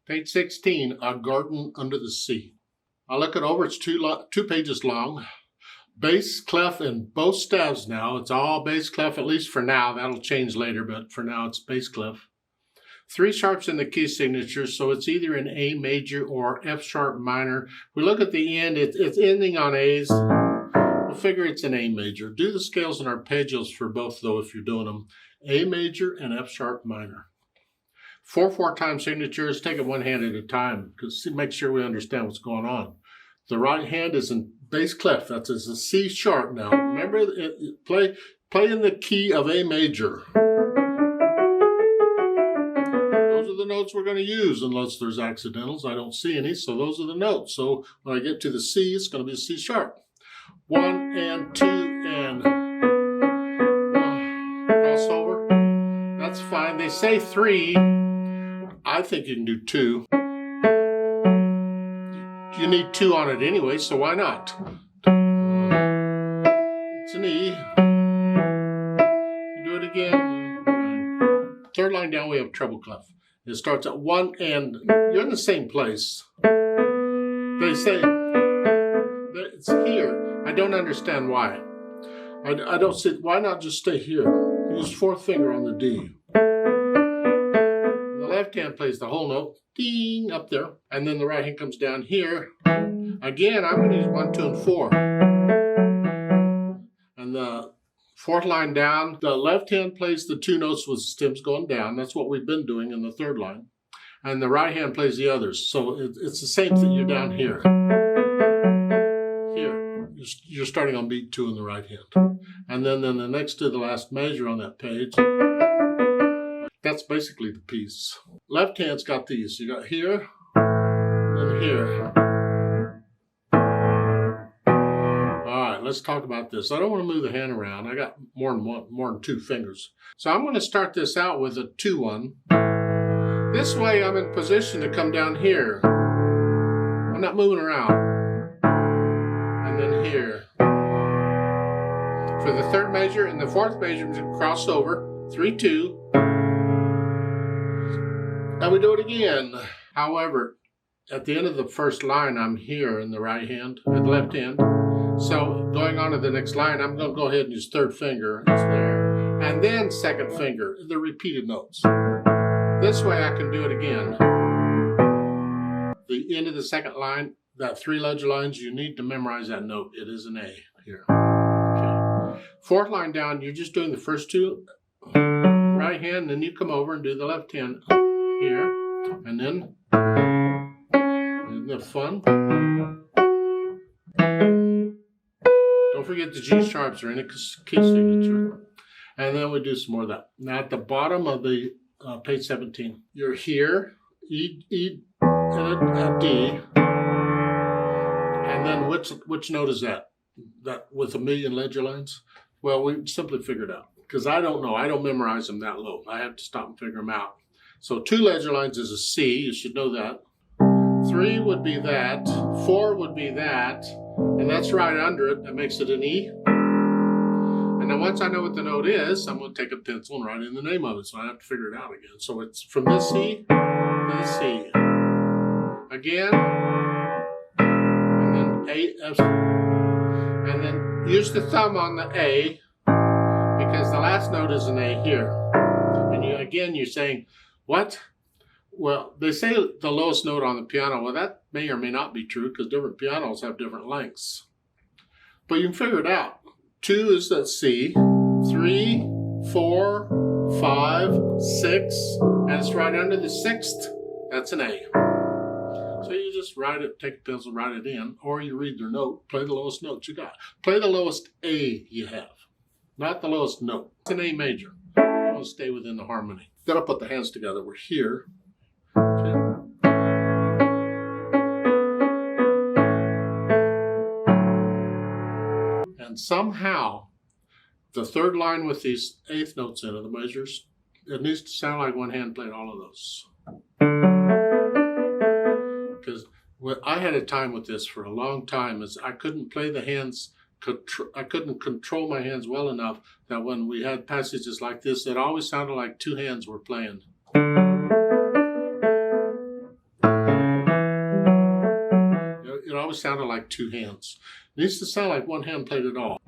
Page 16, A Garden Under the Sea. I look it over, it's two pages long. Bass clef in both staves now. It's all bass clef, at least for now. That'll change later, but for now it's bass clef. 3 sharps in the key signature, so it's either an A major or F sharp minor. We look at the end, it's ending on A's. We'll figure it's an A major. Do the scales and arpeggios for both, though, if you're doing them. A major and F sharp minor. 4/4 time signatures, take it one hand at a time, because make sure we understand what's going on. The right hand is in bass clef, that's a C sharp now. Remember, play in the key of A major. Those are the notes we're going to use, unless there's accidentals. I don't see any, so those are the notes. So when I get to the C, it's going to be a C sharp. 1 and 2 and crossover. That's fine. They say 3. I think you can do 2. You need 2 on it anyway, so why not? It's an E. You do it again. 3rd line down, we have treble clef. It starts at 1 and you're in the same place. They say it's here. I don't understand why. I don't see, why not just stay here? Use 4th finger on the D. The left hand plays the whole note, ding, up there, and then the right hand comes down here. Again, I'm going to use 1, 2, and 4. And the 4th line down, the left hand plays the 2 notes with stems going down. That's what we've been doing in the 3rd line. And the right hand plays the others. So it's the same thing. You're down here. Here. You're starting on beat 2 in the right hand. And then the next to the last measure on that page, that's basically the piece. Left hand's got these. You got here and here. All right, let's talk about this. I don't want to move the hand around. I got more than 2 fingers. So I'm going to start this out with a 2-1. This way I'm in position to come down here. I'm not moving around. And then here. For the 3rd measure and the 4th measure, cross over. 3, 2. And we do it again. However, at the end of the 1st line, I'm here in the right hand, in the left hand. So going on to the next line, I'm going to go ahead and use 3rd finger. It's there. And then 2nd finger, the repeated notes. This way I can do it again. The end of the 2nd line, that 3 ledger lines, you need to memorize that note. It is an A here. Okay. 4th line down, you're just doing the first 2 right hand, then you come over and do the left hand here, and then, isn't that fun? Don't forget the G sharps are in a key signature. And then we do some more of that. Now at the bottom of the page 17, you're here, E and a D, and then which note is that? That with 1,000,000 ledger lines? Well, we simply figured out, because I don't know. I don't memorize them that low. I have to stop and figure them out. So 2 ledger lines is a C, you should know that. 3 would be that, 4 would be that, and that's right under it. That makes it an E. And then once I know what the note is, I'm going to take a pencil and write in the name of it, so I have to figure it out again. So it's from this C to the C. Again, and then A, F, and then use the thumb on the A, because the last note is an A here. And you're saying, what? Well, they say the lowest note on the piano. Well, that may or may not be true, because different pianos have different lengths. But you can figure it out. 2 is that C, 3, 4, 5, 6, and it's right under the 6th. That's an A. So you just write it, take a pencil, write it in, or you read their note, play the lowest note you got. Play the lowest A you have, not the lowest note. It's an A major. I want to stay within the harmony. Then I'll put the hands together. We're here. Okay. And somehow, the 3rd line with these 8th notes in it, the measures, it needs to sound like one hand played all of those. Because I had a time with this for a long time, is I couldn't play the hands, I couldn't control my hands well enough that when we had passages like this, it always sounded like 2 hands were playing. always sounded like two hands. It needs to sound like one hand played it all.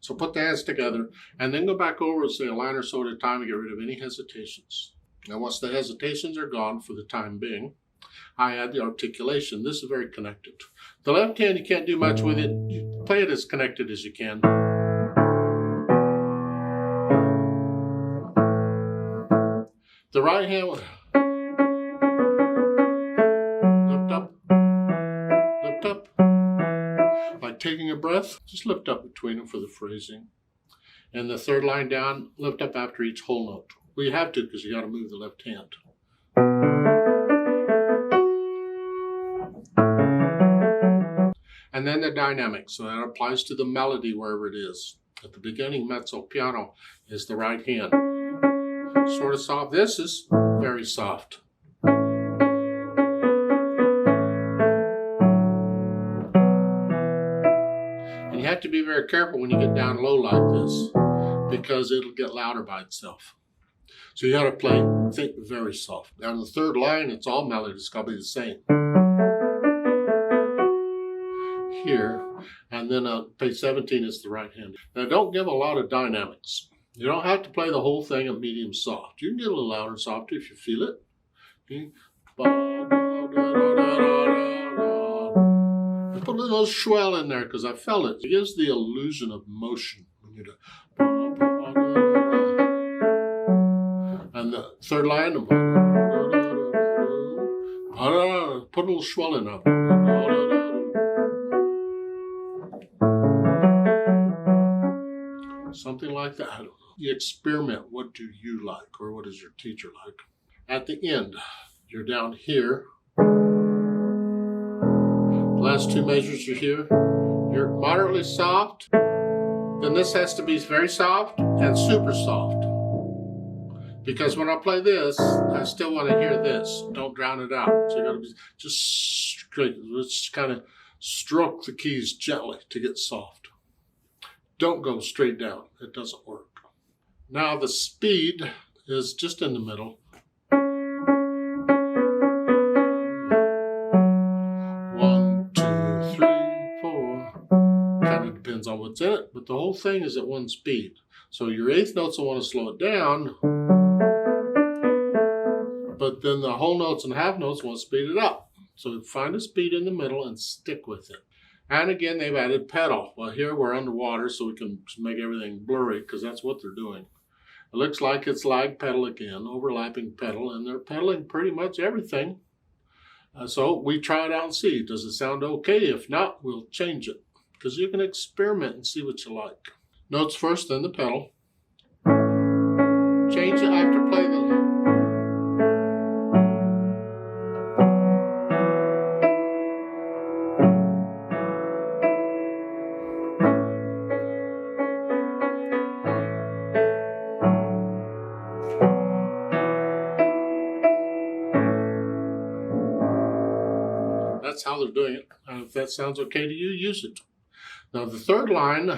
So put the hands together and then go back over and say a line or so at a time and get rid of any hesitations. And once the hesitations are gone for the time being, I add the articulation. This is very connected. The left hand, you can't do much with it. You play it as connected as you can. The right hand, lift up, like taking a breath, just lift up between them for the phrasing. And the third line down, lift up after each whole note. Well, you have to because you got to move the left hand. And then the dynamic, so that applies to the melody wherever it is. At the beginning, mezzo piano is the right hand. Sort of soft. This is very soft. And you have to be very careful when you get down low like this, because it'll get louder by itself. So you got to think very soft. Now the third line, it's all melody. It's got to be the same. Here, and then page 17 is the right hand. Now don't give a lot of dynamics. You don't have to play the whole thing at medium soft. You can get a little louder and softer if you feel it. Okay. I put a little swell in there because I felt it. It gives the illusion of motion. And the third line, put a little swell in there. Something like that. I don't know. You experiment. What do you like, or what does your teacher like? At the end, you're down here. The last two measures are here. You're moderately soft. Then this has to be very soft and super soft. Because when I play this, I still want to hear this. Don't drown it out. So you got to be just straight. Let's kind of stroke the keys gently to get soft. Don't go straight down. It doesn't work. Now the speed is just in the middle. 1, 2, 3, 4. Kind of depends on what's in it, but the whole thing is at one speed. So your eighth notes will want to slow it down, but then the whole notes and half notes want to speed it up. So find a speed in the middle and stick with it. And again, they've added pedal. Well, here we're underwater, so we can make everything blurry because that's what they're doing. It looks like it's lag pedal again, overlapping pedal, and they're pedaling pretty much everything. So we try it out and see. Does it sound okay? If not, we'll change it because you can experiment and see what you like. Notes first, then the pedal. Change it after play the... That's how they're doing it. And if that sounds okay to you, use it. Now the third line, I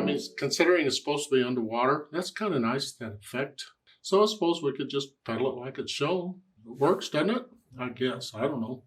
mean, considering it's supposed to be underwater, that's kind of nice, that effect. So I suppose we could just pedal it like it's shown. It works, doesn't it? I guess. I don't know.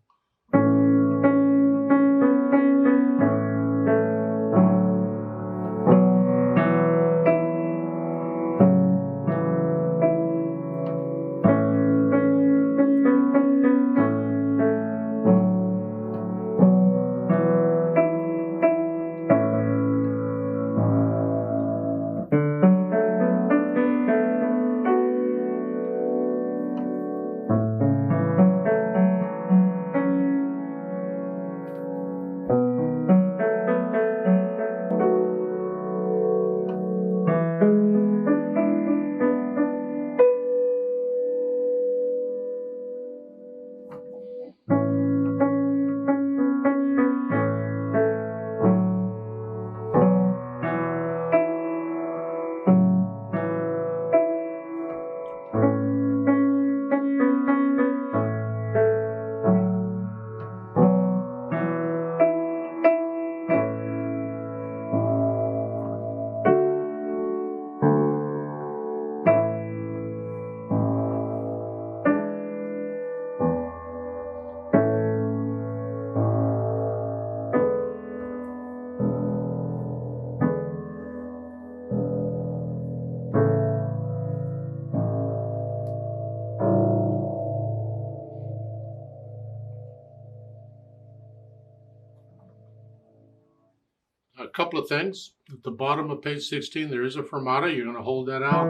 a couple of things. At the bottom of page 16, there is a fermata. You're going to hold that out.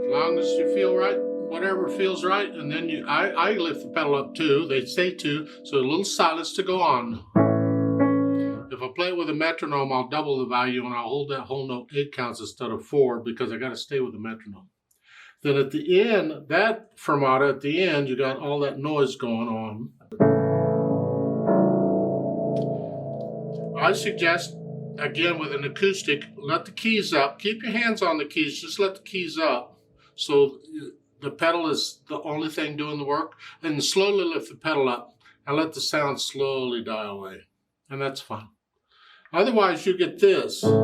As long as you feel right, whatever feels right. And then I lift the pedal up too. They say to, so a little silence to go on. If I play it with a metronome, I'll double the value and I'll hold that whole note 8 counts instead of 4 because I got to stay with the metronome. Then at the end, that fermata at the end, you got all that noise going on. I suggest, again with an acoustic, let the keys up. Keep your hands on the keys, just let the keys up. So the pedal is the only thing doing the work. And slowly lift the pedal up and let the sound slowly die away. And that's fine. Otherwise, you get this. And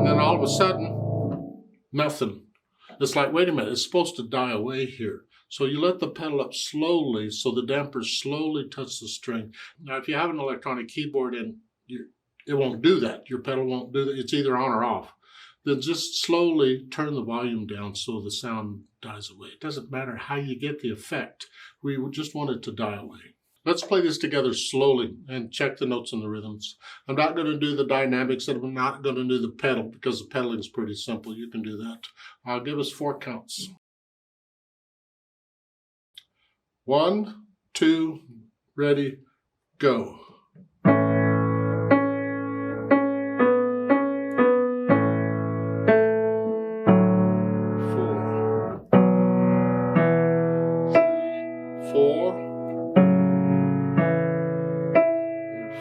then all of a sudden, nothing. It's like, wait a minute, it's supposed to die away here. So you let the pedal up slowly so the dampers slowly touch the string. Now, if you have an electronic keyboard and it won't do that, your pedal won't do that, it's either on or off, then just slowly turn the volume down so the sound dies away. It doesn't matter how you get the effect. We just want it to die away. Let's play this together slowly and check the notes and the rhythms. I'm not going to do the dynamics and I'm not going to do the pedal because the pedaling is pretty simple. You can do that. I'll give us 4 counts. 1, 2, ready, go.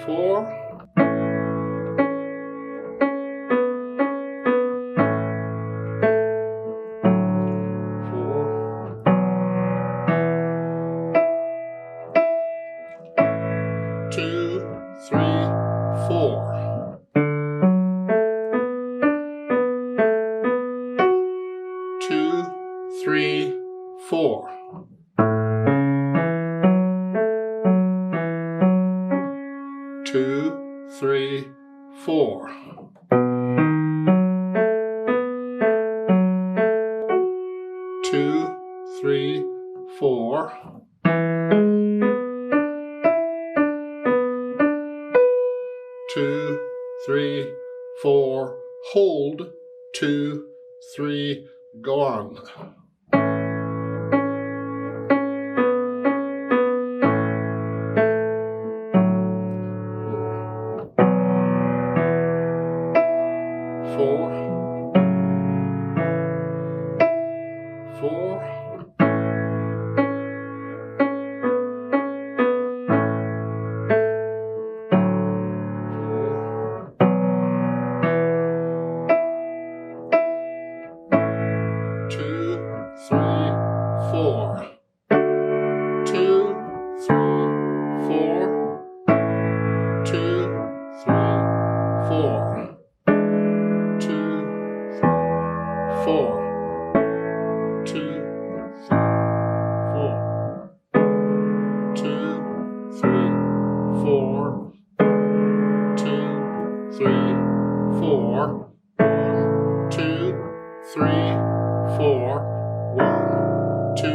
4, 2, 3, 4. 2, 3, 4. 2, 3, 4. 2, 3, 4. 2, 3, 4. Hold. 2, 3. Go on. 4, 4. 2, 3, 4. 2, 3, 4. 2, 3, 4. 2, 4. 2, 3, 4. 2, 3, 4. 2, 3, 4. 1, 2,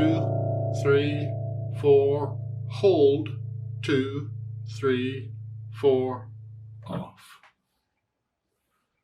3, 4. Hold. 2, 3, 4. Off.